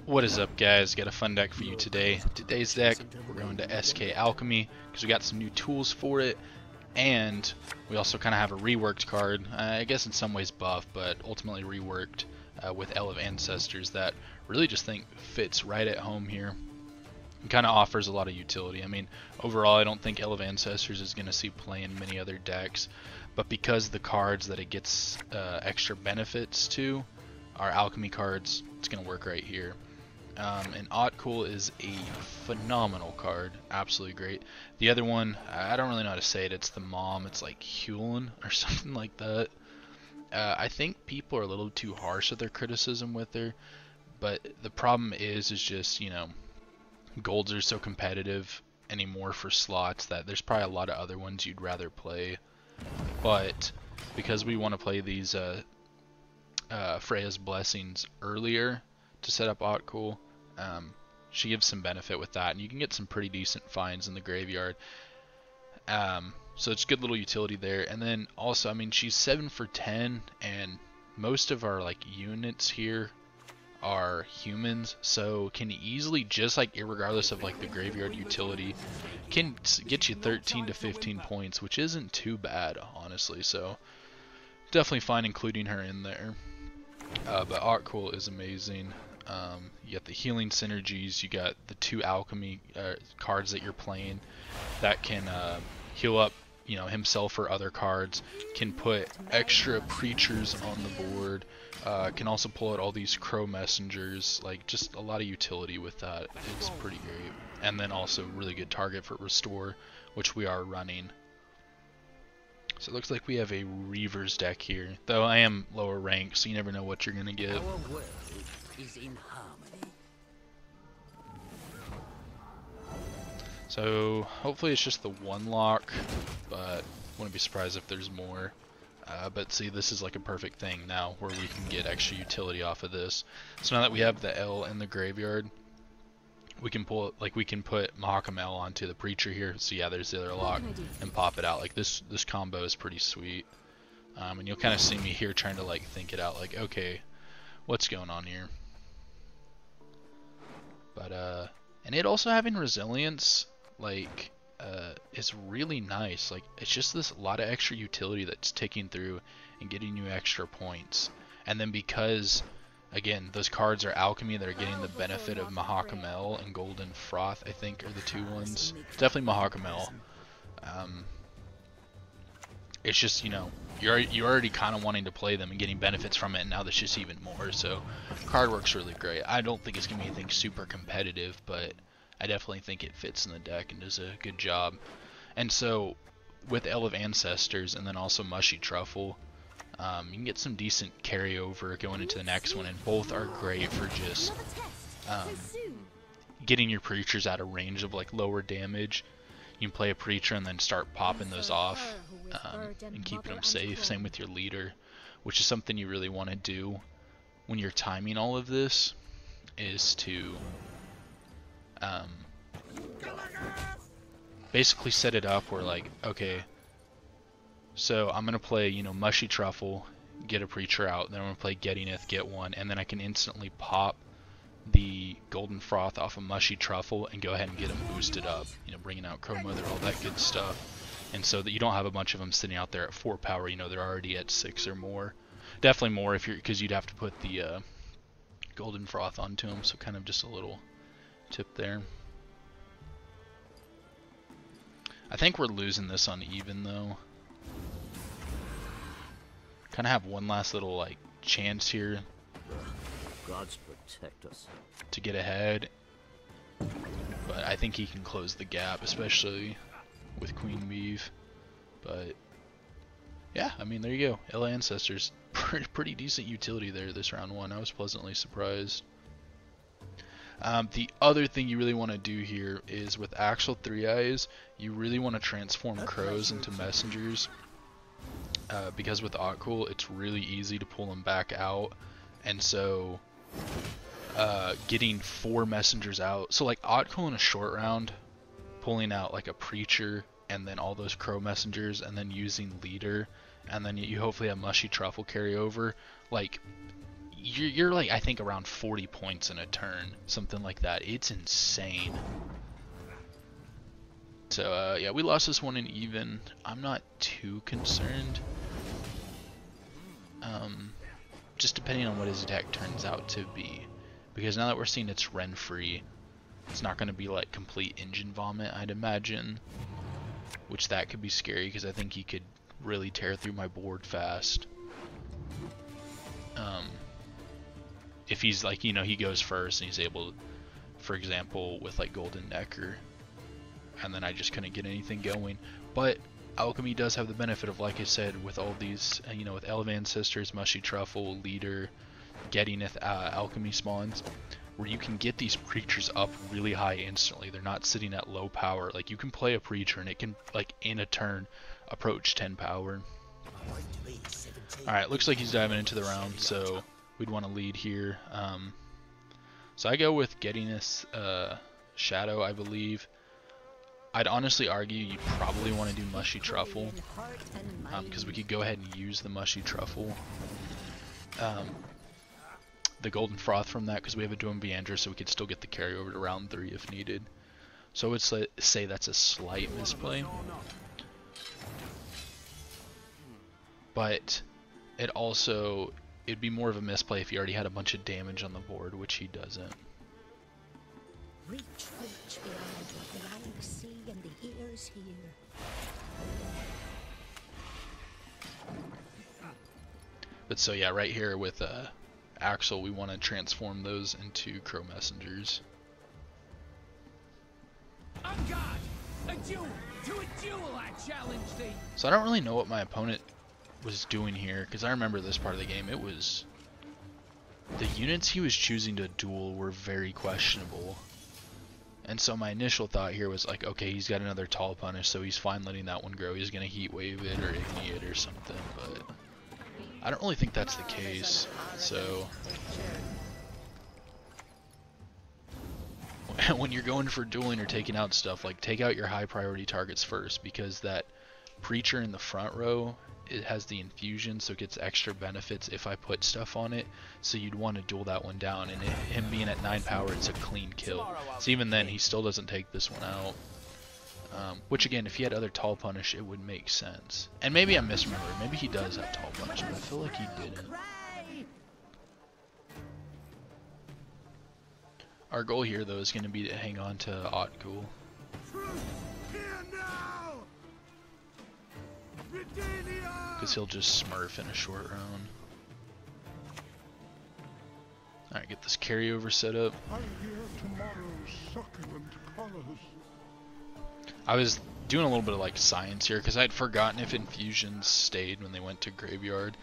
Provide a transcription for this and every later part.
What is up, guys? Got a fun deck for you today. Today's deck, we're going to SK Alchemy because we got some new tools for it, and we also kind of have a reworked card. I guess in some ways buff, but ultimately reworked with Ele of Ancestors that really just think fits right at home here. It kind of offers a lot of utility. I mean, overall, I don't think Ele of Ancestors is going to see play in many other decks, but because the cards that it gets extra benefits to are Alchemy cards, it's going to work right here. And Otcool is a phenomenal card, absolutely great. The other one, I don't really know how to say it, it's the mom, it's like Hulin or something like that. I think people are a little too harsh with their criticism with her, but the problem is just, you know, golds are so competitive anymore for slots that there's probably a lot of other ones you'd rather play. But because we want to play these Freya's Blessings earlier to set up Otcool, she gives some benefit with that, and you can get some pretty decent finds in the graveyard. So it's good little utility there. And then also, I mean, she's 7 for 10, and most of our like units here are humans, so can easily, just like irregardless of like the graveyard utility, can get you 13 to 15 points, which isn't too bad, honestly. So definitely fine including her in there. But Otcool is amazing. You got the healing synergies, you got the 2 alchemy cards that you're playing that can heal up, you know, himself or other cards, can put extra preachers on the board, can also pull out all these crow messengers, like just a lot of utility with that. It's pretty great. And then also really good target for restore, which we are running. So it looks like we have a Reavers deck here, though I am lower ranked, so you never know what you're gonna get. Our world is in harmony. So hopefully it's just the one lock, but wouldn't be surprised if there's more. But see, this is like a perfect thing now where we can get extra utility off of this. So now that we have the L in the graveyard, we can pull, like, we can put Mahakam L onto the Preacher here. So yeah, there's the other lock, and pop it out. Like this combo is pretty sweet. And you'll kind of see me here trying to like think it out, like, okay, what's going on here? But and it also having resilience, like, is really nice. Like, it's just this lot of extra utility that's ticking through and getting you extra points. And then because, again, those cards are alchemy that are getting the benefit of Mahakam L and Golden Froth, I think, are the 2 ones. Definitely Mahakam L. It's just, you know, you're already kind of wanting to play them and getting benefits from it, and now there's just even more. So card works really great. I don't think it's gonna be anything super competitive, but I definitely think it fits in the deck and does a good job. And so with Ele of Ancestors and then also Mushy Truffle, you can get some decent carryover going into the next one, and both are great for just getting your Preachers out of range of like lower damage. You can play a Preacher and then start popping those off and keeping them safe. Same with your Leader, which is something you really want to do when you're timing all of this, is to basically set it up where, like, okay, so I'm gonna play, you know, Mushy Truffle, get a Preacher out, then I'm gonna play Gettyneth, get one, and then I can instantly pop the Golden Froth off of Mushy Truffle and go ahead and get them boosted up, you know, bringing out Crow Mother, all that good stuff. And so that you don't have a bunch of them sitting out there at 4 power, you know, they're already at 6 or more. Definitely more if you're, because you'd have to put the Golden Froth onto them, so kind of just a little tip there. I think we're losing this uneven though. Kind of have one last little like chance here. Gods protect us. To get ahead, but I think he can close the gap, especially with Queen Weave. But yeah, I mean, there you go. Ele Ancestors, pretty decent utility there this round 1. I was pleasantly surprised. The other thing you really want to do here is with actual 3 eyes, you really want to transform crows into messengers, because with Otcool it's really easy to pull them back out, and so getting 4 messengers out, so like Otcool in a short round, pulling out like a Preacher and then all those crow messengers, and then using Leader, and then you hopefully have Mushy Truffle carry over, like, you're like, I think, around 40 points in a turn, something like that. It's insane. So yeah, we lost this one in even. I'm not too concerned. Just depending on what his attack turns out to be, because now that we're seeing it's Ren free, it's not going to be like complete engine vomit, I'd imagine, which that could be scary because I think he could really tear through my board fast. If he's like, you know, he goes first and he's able, for example, with like Golden Necker, and then I just couldn't get anything going. But Alchemy does have the benefit of, like I said, with all these, you know, with Elevan Sisters, Mushy Truffle, Leader, getting Alchemy spawns, where you can get these preachers up really high instantly. They're not sitting at low power. Like, you can play a preacher and it can, like, in a turn, approach 10 power. Alright, looks like he's diving into the round, so we'd want to lead here. So I go with getting this Shadow, I believe. I'd honestly argue you probably want to do Mushy Truffle, because we could go ahead and use the Mushy Truffle. The Golden Froth from that, because we have a Doom Beandra, so we could still get the carryover to round 3 if needed. So I would say that's a slight misplay. But it'd be more of a misplay if he already had a bunch of damage on the board, which he doesn't. Reach beyond what the eyes see and the ears hear. But so yeah, right here with Axel, we want to transform those into Crow Messengers. On guard! A duel! To a duel I challenge thee! So I don't really know what my opponent was doing here, because I remember this part of the game. It was, the units he was choosing to duel were very questionable. And so my initial thought here was like, okay, he's got another Tall Punish, so he's fine letting that one grow. He's going to Heat Wave it or Igni it or something, but I don't really think that's the case. So when you're going for dueling or taking out stuff, like, take out your high priority targets first, because that Preacher in the front row, it has the infusion, so it gets extra benefits if I put stuff on it. So you'd want to duel that one down, and him being at 9 power, it's a clean kill. So even then, he still doesn't take this one out. Which again, if he had other Tall Punish, it would make sense. And maybe I'm misremembering. Maybe he does have Tall Punish, but I feel like he didn't. Our goal here, though, is going to be to hang on to Otgul. Because he'll just smurf in a short round. Alright, get this carryover set up. I was doing a little bit of like science here, because I'd forgotten if infusions stayed when they went to graveyard.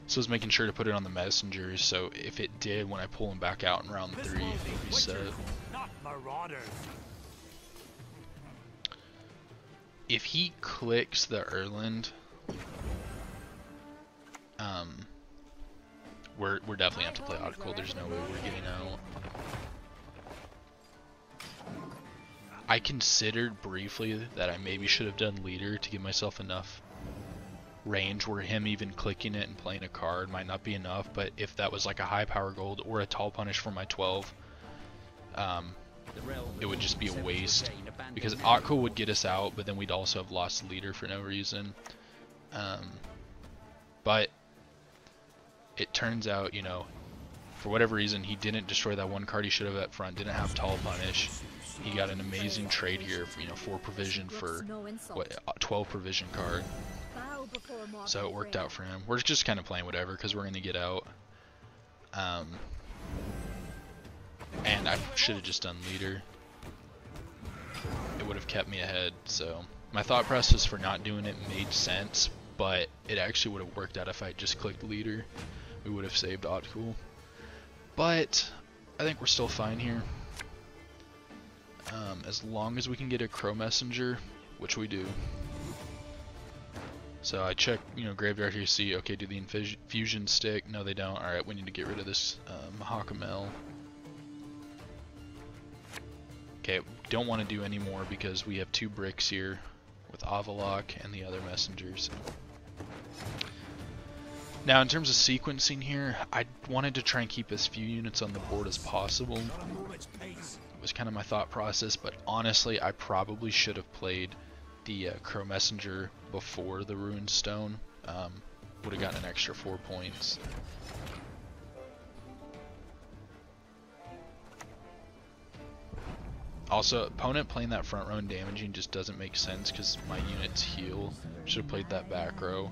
So I was making sure to put it on the messengers, so if it did, when I pull them back out in round 3, they'd be set. If he clicks the Erland, we're definitely have to play Otgul. There's no way we're getting out. I considered briefly that I maybe should have done Leader to give myself enough range where him even clicking it and playing a card might not be enough, but if that was like a high power gold or a Tall Punish for my 12, it would just be a waste, because Otgul would get us out, but then we'd also have lost Leader for no reason. But it turns out, you know, for whatever reason, he didn't destroy that one card he should have up front, didn't have Tall Punish. He got an amazing trade here for, you know, 4 provision for, what, 12 provision card. So it worked out for him. We're just kind of playing whatever, because we're going to get out. And I should have just done Leader. It would have kept me ahead, so my thought process for not doing it made sense, but it actually would have worked out if I had just clicked Leader. We would have saved Otgul. But I think we're still fine here. As long as we can get a Crow Messenger, which we do. So I check, you know, graveyard here, see, okay, do the infusion stick? No, they don't. Alright, we need to get rid of this Mahakamel. Okay, don't want to do any more because we have 2 bricks here with Avalok and the other messengers. Now, in terms of sequencing here, I wanted to try and keep as few units on the board as possible. It was kind of my thought process, but honestly, I probably should have played the Crow Messenger before the Ruined Stone. Would have gotten an extra 4 points. Also, opponent playing that front row and damaging just doesn't make sense because my units heal. Should have played that back row.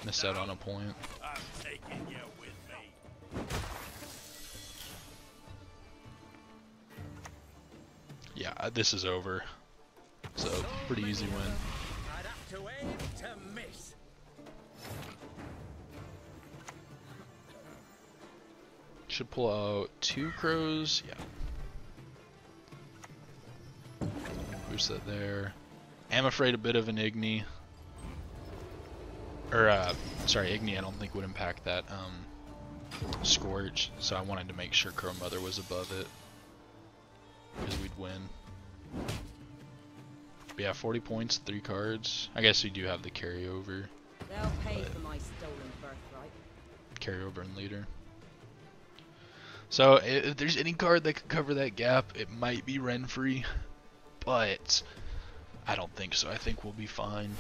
Missed out on a point. Yeah, this is over. So, pretty easy win. I'd have to aim to miss. Should pull out 2 crows. Yeah. Boost that there. Am afraid a bit of an Igni. Or, sorry, Igni I don't think would impact that Scorch. So I wanted to make sure Crow Mother was above it. Because we'd win. But yeah, 40 points, 3 cards. I guess we do have the carryover. They'll pay for my stolen birthright. Carryover and leader. So if there's any card that could cover that gap, it might be Renfree. But I don't think so. I think we'll be fine.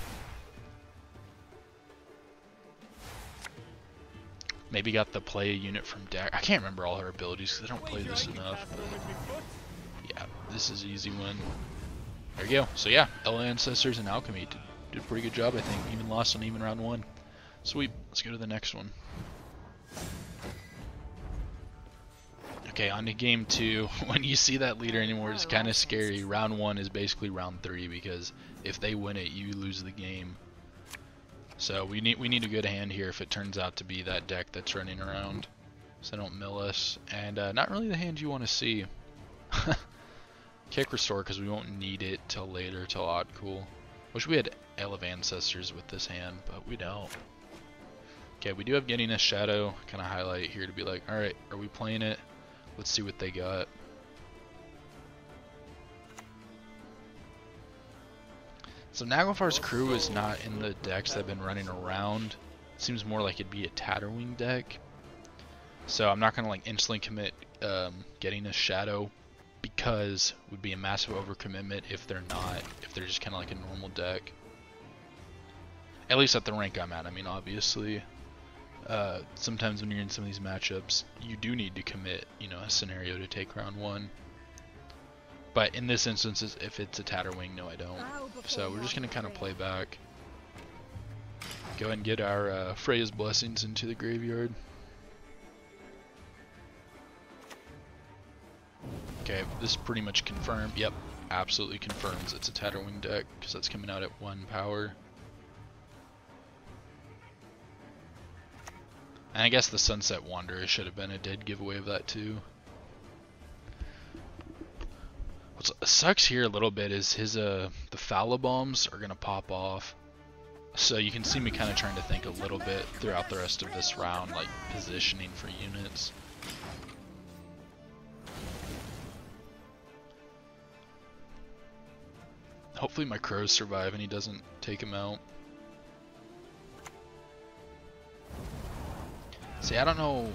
Maybe got the play a unit from deck. I can't remember all her abilities because I don't play this enough. But yeah, this is an easy win. There you go. So yeah, Ella Ancestors and Alchemy did a pretty good job, I think. Even lost on even round 1. Sweet. Let's go to the next one. Okay, on to game 2. When you see that leader anymore, it's kind of scary. Round 1 is basically round 3 because if they win it, you lose the game. So we need a good hand here if it turns out to be that deck that's running around, so they don't mill us. And not really the hand you want to see. Kick Restore because we won't need it till later, till Odd Cool. Wish we had Ale of Ancestors with this hand, but we don't. Okay, we do have Getting a Shadow kind of highlight here to be like, alright, are we playing it? Let's see what they got. So Naglfar's crew is not in the decks that have been running around. Seems more like it'd be a Tatterwing deck. So I'm not gonna like instantly commit Getting a Shadow because it would be a massive overcommitment if they're just kind of like a normal deck. At least at the rank I'm at. I mean, obviously, sometimes when you're in some of these matchups, you do need to commit, you know, a scenario to take round 1. But in this instance, if it's a Tatterwing, no, I don't. So we're just gonna kind of play back. Go ahead and get our Freya's Blessings into the graveyard. Okay, this is pretty much confirmed. Yep, absolutely confirms it's a Tatterwing deck because that's coming out at 1 power. And I guess the Sunset Wanderer should have been a dead giveaway of that too. What sucks here a little bit is his the Fallow Bombs are gonna pop off. So you can see me kind of trying to think a little bit throughout the rest of this round, like positioning for units. Hopefully my crows survive and he doesn't take him out. See, I don't know.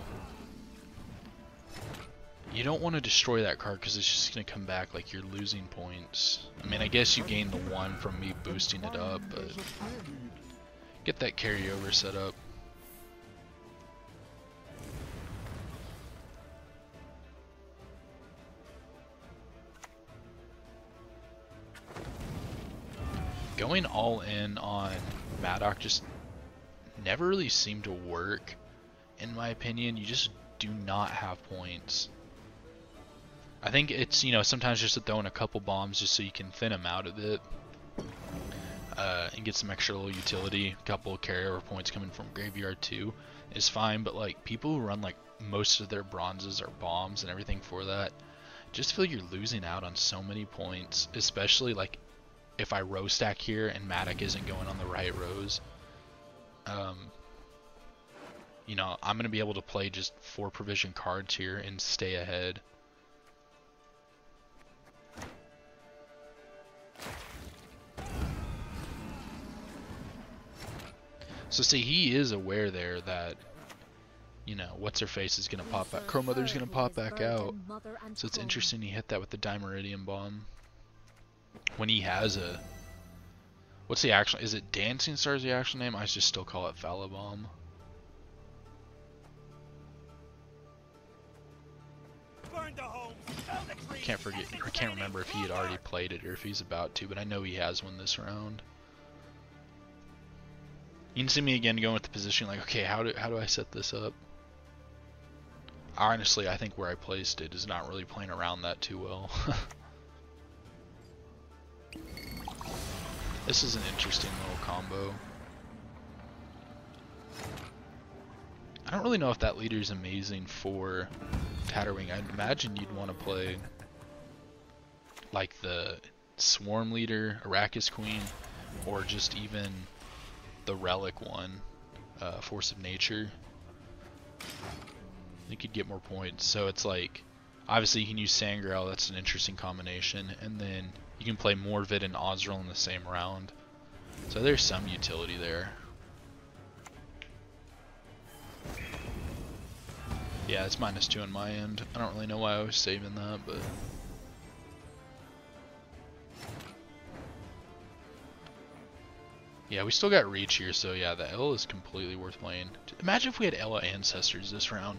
You don't want to destroy that card because it's just going to come back like you're losing points. I mean, I guess you gain the 1 from me boosting it up, but get that carryover set up. Going all in on Maddock just never really seemed to work, in my opinion. You just do not have points. I think it's, you know, sometimes just to throw in a couple bombs just so you can thin them out a bit and get some extra little utility. A couple of carryover points coming from graveyard too is fine, but like people who run like most of their bronzes or bombs and everything for that, just feel you're losing out on so many points, especially like if I row stack here and Maddock isn't going on the right rows. You know, I'm going to be able to play just 4 provision cards here and stay ahead. So see, he is aware there that, you know, what's her face is gonna pop back. Crow Mother's gonna pop back out. So it's interesting he hit that with the Dimeridium Bomb. When he has a, what's the actual, is it Dancing Star's the actual name? I just still call it Fallow Bomb. I can't remember if he had already played it or if he's about to, but I know he has one this round. You can see me again going with the position like, okay, how do I set this up? Honestly, I think where I placed it is not really playing around that too well. This is an interesting little combo. I don't really know if that leader is amazing for Tatterwing. I'd imagine you'd want to play like the Swarm leader, Arrakis Queen, or just even the Relic one, Force of Nature. You could get more points. So it's like, obviously you can use Sangreal, that's an interesting combination, and then you can play Morvid and Ozril in the same round. So there's some utility there. Yeah, it's -2 on my end. I don't really know why I was saving that, but... Yeah, we still got reach here, so yeah, the L is completely worth playing. Imagine if we had Ella Ancestors this round.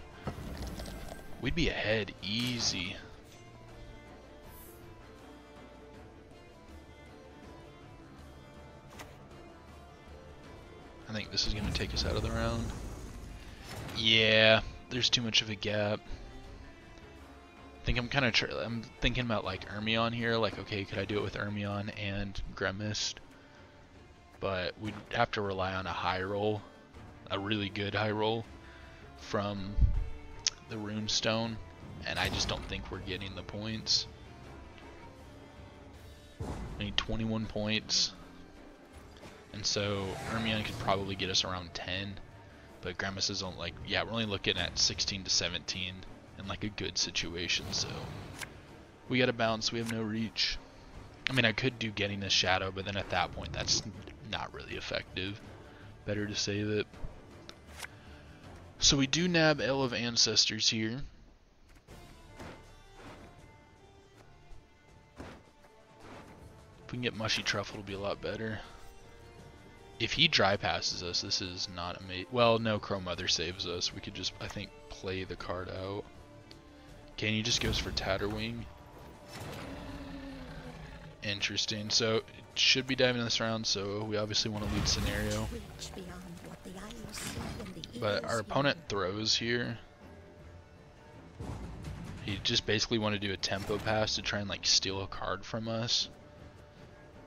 We'd be ahead easy. I think this is going to take us out of the round. Yeah, there's too much of a gap. I think I'm thinking about like Ermion here, like okay, could I do it with Ermion and Gremist? But we'd have to rely on a high roll, a really good high roll from the Runestone, and I just don't think we're getting the points. I need 21 points, and so Ermion could probably get us around 10, but Gremist is on like, yeah, we're only looking at 16 to 17 in like a good situation, so we gotta bounce, we have no reach. I mean, I could do getting a shadow, but then at that point that's not really effective. Better to save it. So we do nab L of Ancestors here. If we can get Mushy Truffle, it'll be a lot better. If he dry passes us, this is not amazing. Well, no, Crow Mother saves us. We could just, I think, play the card out. Okay, and he just goes for Tatterwing. Interesting. So it should be diving this round, so we obviously want to lead scenario. But our opponent throws here. He just basically want to do a tempo pass to try and like steal a card from us.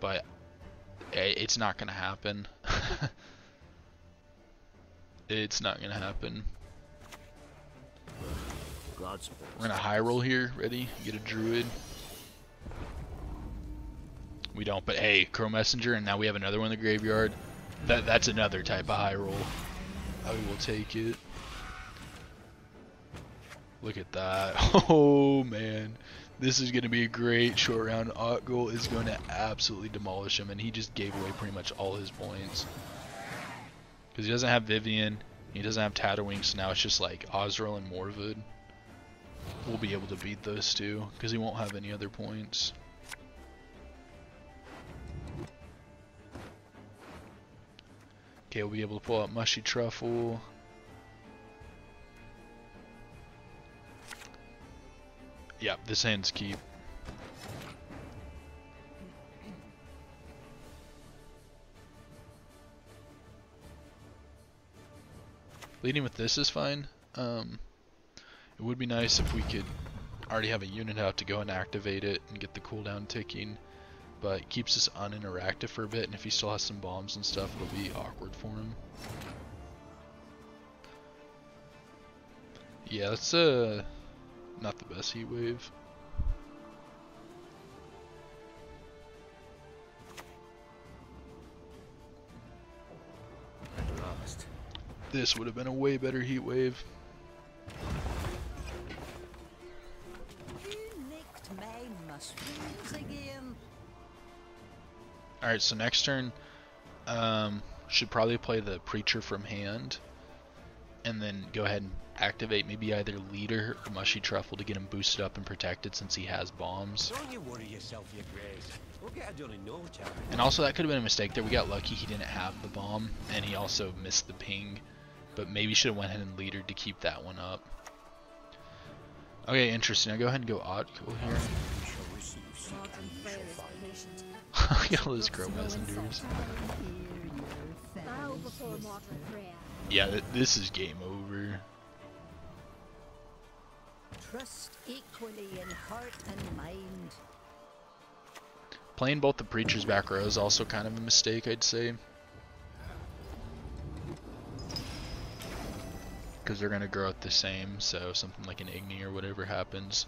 But it's not gonna happen. It's not gonna happen. We're gonna high roll here. Ready? Get a druid. We don't, but hey, Crow Messenger, and now we have another one in the graveyard. That's another type of high roll. I will take it. Look at that. Oh man. This is going to be a great short round. Otgul is going to absolutely demolish him, and he just gave away pretty much all his points. Because he doesn't have Vivian, he doesn't have Tatterwing, so now it's just like Ozril and Morvid. We'll be able to beat those two, because he won't have any other points. Okay, we'll be able to pull out Mushy Truffle. Yeah, this hand's keep. Leading with this is fine. It would be nice if we could already have a unit out to go and activate it and get the cooldown ticking, but it keeps us uninteractive for a bit, and if he still has some bombs and stuff, it'll be awkward for him. Yeah, that's not the best heat wave. This would have been a way better heat wave. Alright, so next turn, should probably play the Preacher from hand, and then go ahead and activate maybe either Leader or Mushy Truffle to get him boosted up and protected since he has bombs. Don't you worry yourself, your grace. We'll get it done in no time. And also that could have been a mistake there. We got lucky he didn't have the bomb, and he also missed the ping. But maybe should have went ahead and Leader to keep that one up. Okay, interesting. I'll go ahead and go Otco here. Look at all those crow messengers. Bow before mortal prayer. Yeah, this is game over. Trust equally in heart and mind. Playing both the Preachers back row is also kind of a mistake, I'd say. Because they're going to grow out the same, so something like an Igni or whatever happens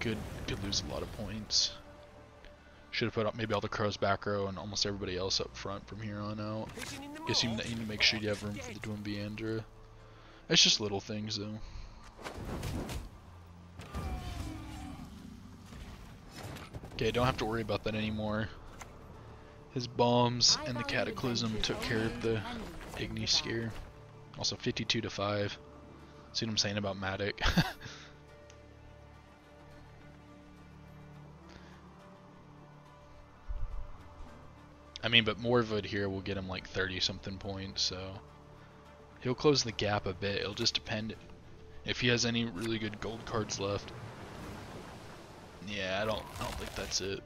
could lose a lot of points. Should have put up maybe all the crows back row and almost everybody else up front from here on out. Guess you need to make sure you have room for the Dwimbiandra. It's just little things though. Okay, don't have to worry about that anymore. His bombs and the Cataclysm took care of the Igni scare. Also 52 to 5. See what I'm saying about Matic? I mean, but Morwood here will get him like 30 something points, so he'll close the gap a bit. It'll just depend if he has any really good gold cards left. Yeah, I don't think that's it.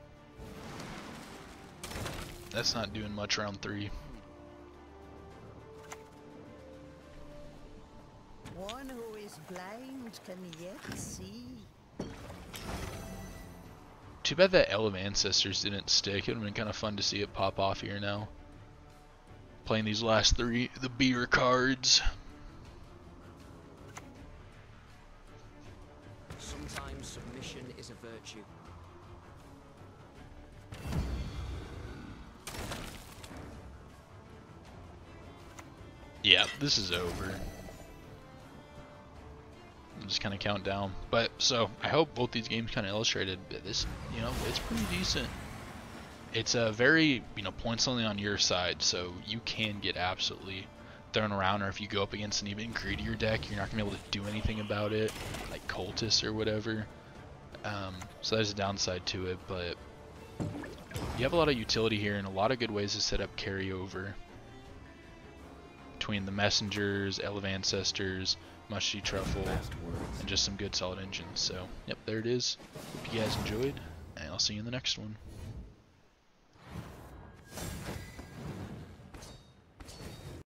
That's not doing much round 3. One who is blind can yet see. Too bad that Ele of Ancestors didn't stick. It would have been kind of fun to see it pop off here now. Playing these last 3, the beer cards. Sometimes submission is a virtue. Yeah, this is over. I'm just kind of count down. But so I hope both these games kind of illustrated this. You know, it's pretty decent. It's a very, you know, points only on your side, so you can get absolutely thrown around. Or if you go up against an even greedier deck, you're not gonna be able to do anything about it, like Cultists or whatever. So there's a downside to it, but you have a lot of utility here and a lot of good ways to set up carryover between the Messengers, Ele of Ancestors, Mushy Truffle, and just some good solid engines. So, yep, there it is. Hope you guys enjoyed, and I'll see you in the next one.